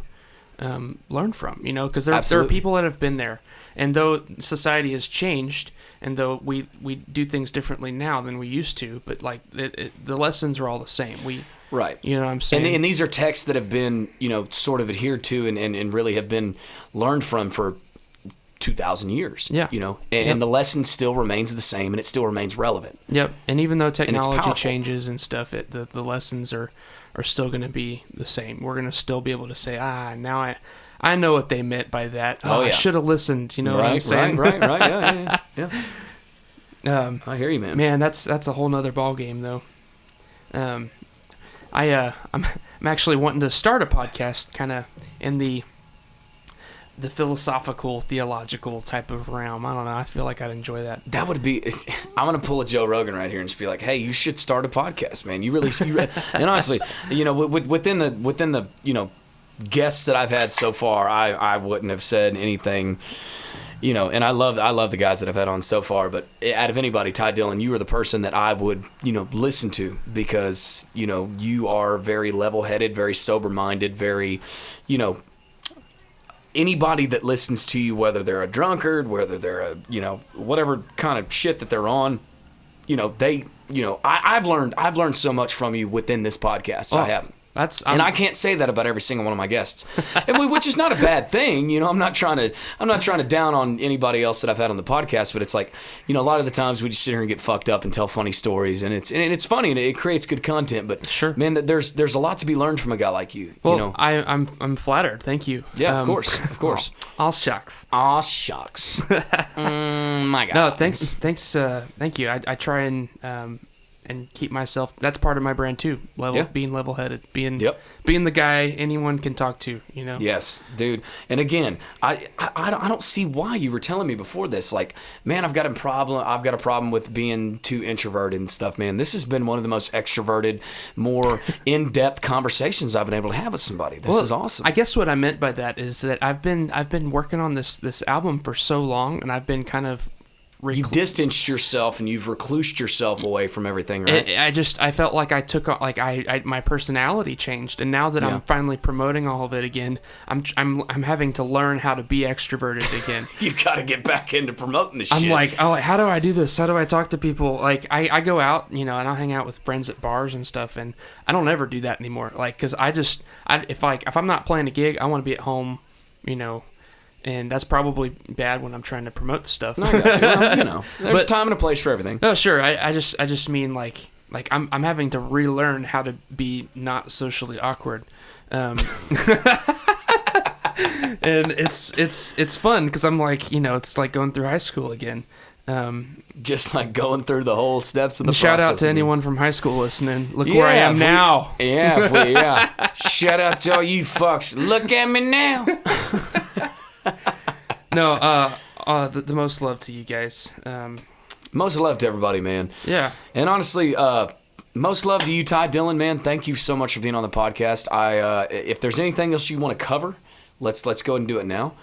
learn from, you know, because there are Absolutely. people that have been there, and though society has changed, and though we do things differently now than we used to, but like the lessons are all the same. Right. You know what I'm saying? And these are texts that have been, you know, sort of adhered to and really have been learned from for 2,000 years. Yeah. You know, and the lesson still remains the same, and it still remains relevant. Yep. And even though technology powerful. changes and stuff, the lessons are still going to be the same. We're going to still be able to say, now I know what they meant by that. Oh, yeah. I should have listened. You know what I'm saying? Right. Yeah. I hear you, man. Man, that's a whole nother ball game, though. I'm actually wanting to start a podcast, kind of in the philosophical, theological type of realm. I don't know. I feel like I'd enjoy that. That would be. I'm gonna pull a Joe Rogan right here and just be like, "Hey, you should start a podcast, man. You really." And honestly, you know, within the you know guests that I've had so far, I wouldn't have said anything. You know, and I love the guys that I've had on so far, but out of anybody, Ty Dillon, you are the person that I would, you know, listen to, because, you know, you are very level-headed, very sober-minded, very, you know, anybody that listens to you, whether they're a drunkard, whether they're a, you know, whatever kind of shit that they're on, you know, I've learned so much from you within this podcast. I have. And I can't say that about every single one of my guests, which is not a bad thing. You know, I'm not trying to down on anybody else that I've had on the podcast, but it's like, you know, a lot of the times we just sit here and get fucked up and tell funny stories, and it's funny and it creates good content. But sure, man, there's a lot to be learned from a guy like you. Well, you know, I'm flattered. Thank you. Yeah, of course. All shucks. Aw shucks. My God. No, thanks. Thank you. I try and keep myself. That's part of my brand too. Being level-headed, being the guy anyone can talk to. You know. Yes, dude. And again, I don't see why you were telling me before this. Like, man, I've got a problem with being too introverted and stuff. Man, this has been one of the most extroverted, more in-depth conversations I've been able to have with somebody. This is awesome. I guess what I meant by that is that I've been working on this album for so long, and I've been kind of. You've distanced yourself and you've reclused yourself away from everything, right? I felt like I took my personality changed, and now that I'm finally promoting all of it again, I'm having to learn how to be extroverted again. You got to get back into promoting this shit. I'm like, how do I do this? How do I talk to people? Like, I go out, you know, and I'll hang out with friends at bars and stuff, and I don't ever do that anymore. Like, because if I'm not playing a gig, I want to be at home, you know. And that's probably bad when I'm trying to promote the stuff. I got you. Well, you know, there's a time and a place for everything. No, sure. I just mean like I'm having to relearn how to be not socially awkward, and it's fun because I'm like, you know, it's like going through high school again. Just like going through the whole steps of the Shout process. out to anyone from high school listening. Look where I am now. Shout out to all you fucks. Look at me now. No, the most love to you guys. Most love to everybody, man. Yeah. And honestly, most love to you, Ty Dillon, man. Thank you so much for being on the podcast. If there's anything else you want to cover, let's go ahead and do it now.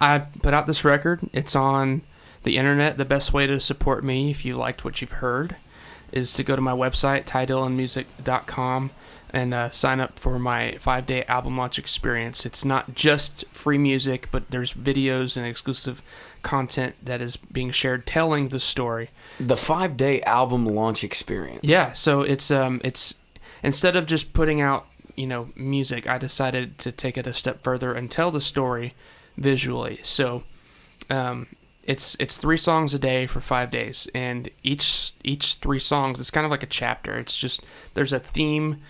I put out this record. It's on the internet. The best way to support me, if you liked what you've heard, is to go to my website, tydillonmusic.com, and sign up for my 5-day album launch experience. It's not just free music, but there's videos and exclusive content that is being shared telling the story. The 5-day album launch experience. Yeah, so it's instead of just putting out, music, I decided to take it a step further and tell the story visually. So it's 3 songs a day for 5 days, and each 3 songs, it's kind of like a chapter. It's just there's a theme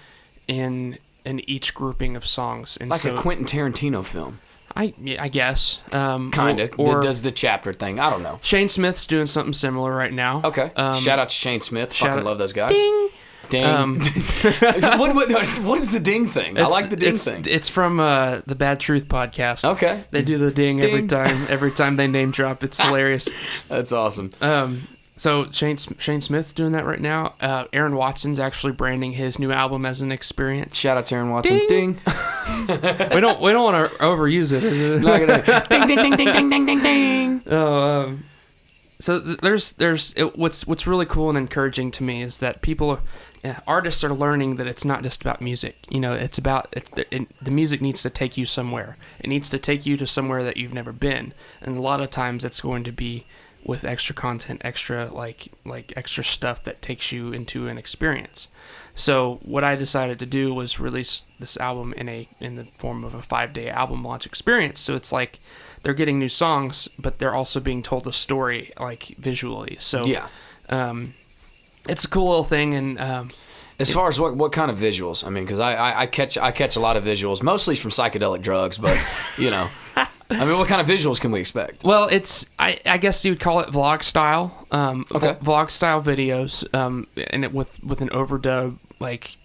in each grouping of songs, and like so, a Quentin Tarantino film. I guess kind of does the chapter thing. I don't know. Shane Smith's doing something similar right now. Okay. Shout out to Shane Smith. Fucking love those guys. Ding. Ding. What is the ding thing? I like the ding thing. It's from the Bad Truth podcast. Okay. They do the ding. Every time they name drop. It's hilarious. That's awesome. So Shane Smith's doing that right now. Aaron Watson's actually branding his new album as an experience. Shout out to Aaron Watson. Ding. we don't want to overuse it. Ding ding ding ding ding ding ding. Oh, so what's really cool and encouraging to me is that artists are learning that it's not just about music. It's about the music needs to take you somewhere. It needs to take you to somewhere that you've never been, and a lot of times it's going to be with extra content, extra like extra stuff that takes you into an experience. So what I decided to do was release this album in the form of a 5-day album launch experience. So it's like they're getting new songs, but they're also being told a story like visually. So yeah, it's a cool little thing. And as far as what kind of visuals, I mean, because I catch a lot of visuals, mostly from psychedelic drugs, but I mean, what kind of visuals can we expect? Well, it's I guess you would call it vlog style. Okay. Vlog style videos, and it with an overdub like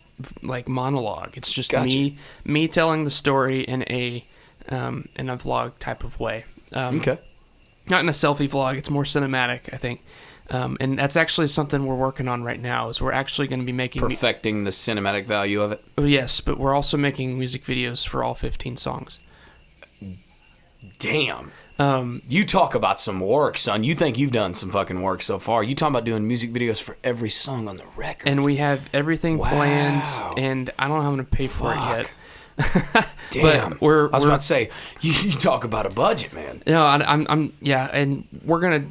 monologue. It's just gotcha. me telling the story in a vlog type of way. Okay. Not in a selfie vlog. It's more cinematic, I think. And that's actually something we're working on right now. Is we're actually going to be making perfecting the cinematic value of it. Yes, but we're also making music videos for all 15 songs. Damn. You talk about some work, son. You think you've done some fucking work so far. You talking about doing music videos for every song on the record. And we have everything planned, and I don't know how I'm going to pay for it yet. Damn. But we're about to say, you talk about a budget, man. I'm and we're going to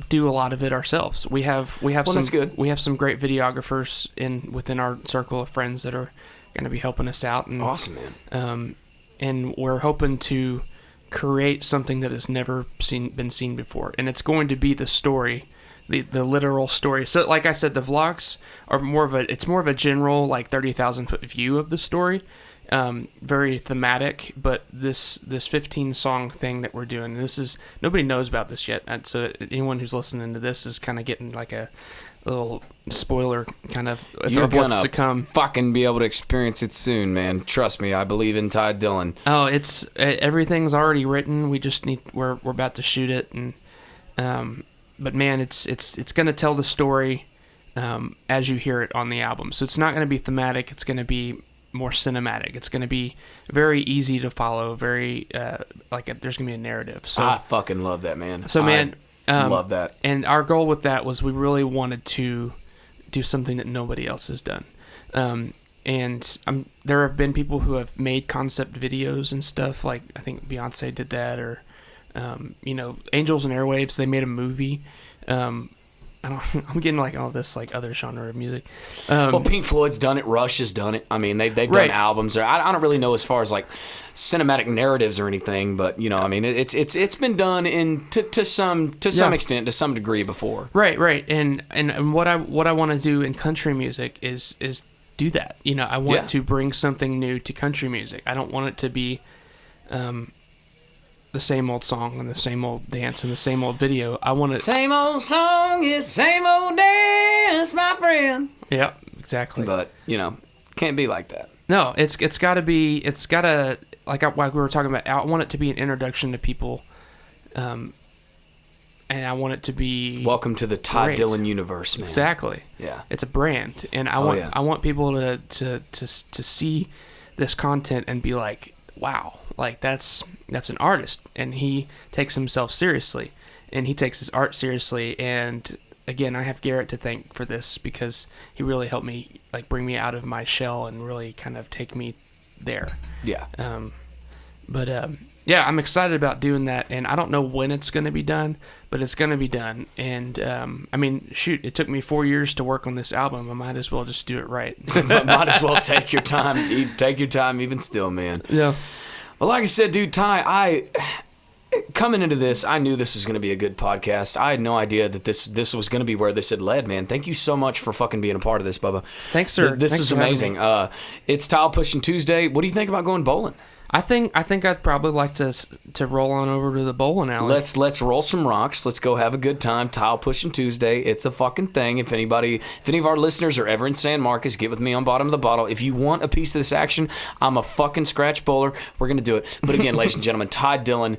do a lot of it ourselves. We have some that's good. We have some great videographers within our circle of friends that are going to be helping us out. And, awesome, man. And we're hoping to create something that has never been seen before, and it's going to be the story, the literal story. So like I said, the vlogs are more of a general, like 30,000 foot view of the story, very thematic. But this 15 song thing that we're doing, nobody knows about this yet, and so anyone who's listening to this is kind of getting like a little spoiler kind of what's to come. Fucking be able to experience it soon, man. Trust me, I believe in Ty Dillon. Oh, everything's already written. We just we're about to shoot it, and but man, it's gonna tell the story as you hear it on the album. So it's not gonna be thematic. It's gonna be more cinematic. It's gonna be very easy to follow. Very there's gonna be a narrative. So I fucking love that, man. So man. Love that. And our goal with that was we really wanted to do something that nobody else has done. And there have been people who have made concept videos and stuff. Like I think Beyonce did that, or Angels and Airwaves. They made a movie. I'm getting like all this like other genre of music. Well, Pink Floyd's done it. Rush has done it. I mean, they've done albums. I don't really know as far as like cinematic narratives or anything, but I mean, it's been done to some extent, to some degree before. Right. And what I want to do in country music is do that. I want to bring something new to country music. I don't want it to be the same old song and the same old dance and the same old video. I want it. Same old song is same old dance, my friend. Yeah, exactly. But, can't be like that. No, it's got to be. It's got to like we were talking about. I want it to be an introduction to people, and I want it to be welcome to the Ty great. Dillon universe, man. Exactly. Yeah, it's a brand, and I want people to see this content and be like, wow, like that's an artist, and he takes himself seriously, and he takes his art seriously. And again, I have Garrett to thank for this because he really helped me like bring me out of my shell and really kind of take me there. Yeah. Yeah, I'm excited about doing that, and I don't know when it's going to be done, but it's going to be done. And I mean, shoot, it took me 4 years to work on this album. I might as well just do it right. Might as well take your time. Take your time, even still, man. Yeah. Well, like I said, dude, Ty, coming into this, I knew this was going to be a good podcast. I had no idea that this was going to be where this had led, man. Thank you so much for fucking being a part of this, Bubba. Thanks, sir. This was amazing. It's Tile Pushing Tuesday. What do you think about going bowling? I think I'd probably like to roll on over to the bowling alley. Let's roll some rocks. Let's go have a good time. Tile Pushing Tuesday. It's a fucking thing. If any of our listeners are ever in San Marcos, get with me on Bottom of the Bottle. If you want a piece of this action, I'm a fucking scratch bowler. We're gonna do it. But again, ladies and gentlemen, Ty Dillon.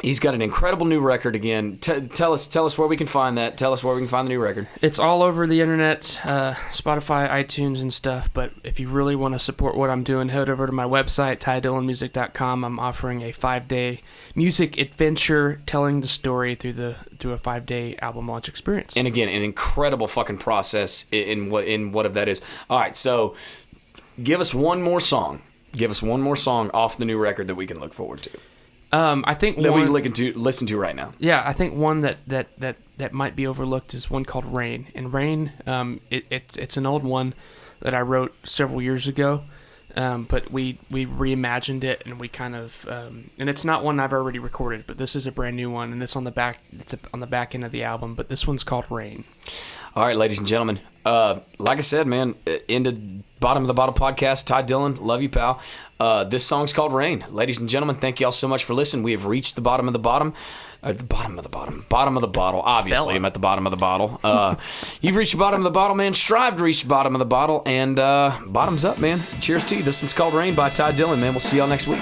He's got an incredible new record again. Tell us where we can find that. Tell us where we can find the new record. It's all over the internet, Spotify, iTunes, and stuff. But if you really want to support what I'm doing, head over to my website, tydillonmusic.com. I'm offering a 5-day music adventure, telling the story through a 5-day album launch experience. And again, an incredible fucking process in what of that is. All right, so give us one more song. Give us one more song off the new record that we can look forward to. I think that one, we listen to right now. Yeah, I think one that might be overlooked is one called Rain. And Rain, it's an old one that I wrote several years ago, but we reimagined it, and we kind of and it's not one I've already recorded, but this is a brand new one, and it's on the back end of the album. But this one's called Rain. All right, ladies and gentlemen. Like I said, man, into Bottom of the Bottle podcast. Ty Dillon, love you, pal. This song's called Rain. Ladies and gentlemen, thank you all so much for listening. We have reached the bottom of the bottom. Bottom of the bottle. Obviously, I'm at the bottom of the bottle. You've reached the bottom of the bottle, man. Strive to reach the bottom of the bottle. And bottoms up, man. Cheers to you. This one's called Rain by Ty Dillon, man. We'll see y'all next week.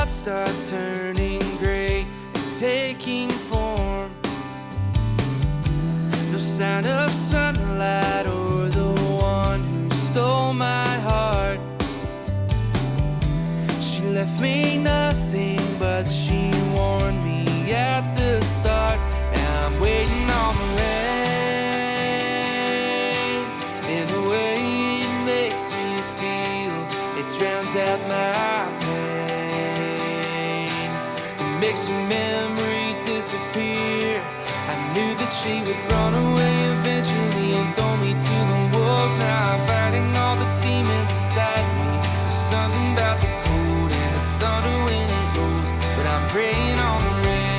Start turning gray and taking form. No sign of sunlight or the one who stole my heart. She left me nothing, but she warned me at the start. Now I'm waiting on the rain in a way it makes me feel. It drowns out my makes her memory disappear. I knew that she would run away eventually and throw me to the wolves. Now I'm fighting all the demons inside me. There's something about the cold and the thunder when it rolls, but I'm praying on the rain.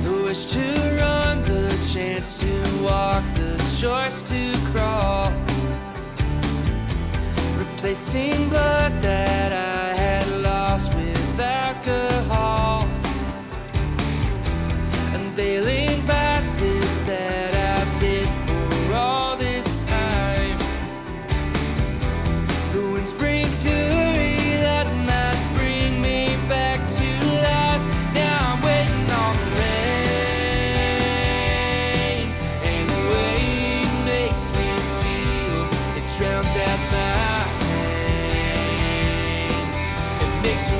The wish to run, the chance to walk, the choice to crawl, replacing blood that I had lost with alcohol, unveiling vices that I've hid for all this time. The winds bring fury that might bring me back to life. Now I'm waiting on the rain, and the way it makes me feel, it drowns out my makes